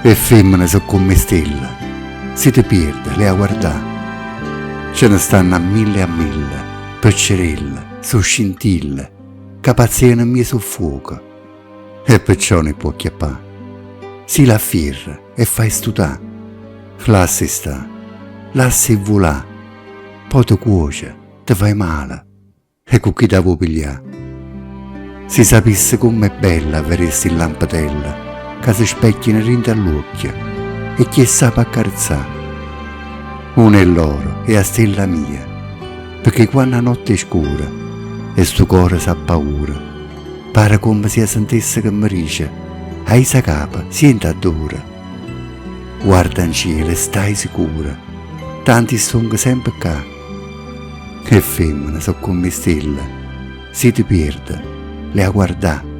E femmine sono come stelle, si ti perde, le a guardare. Ce ne stanno a mille, peccerelle, su scintille, che pazziano mie su fuoco. E perciò ne può chiappare. Si la firra e fai stutà. Lassi sta, lassi volà. Poi ti cuoce, ti fai male. E con chi ti vuoi pigliare? Si sapesse com'è bella averesti in lampadella, che si specchiano rinta all'occhio, e chi sa accarezzare. Uno è l'oro e la stella mia, perché quando la notte è scura e sto cuore sa paura, pare come se sentisse che mi dice, hai sa capa, sienta dura. Guarda in cielo e stai sicura, tanti sono sempre qua. E femmine sono come stelle, si ti perde, le a guardare.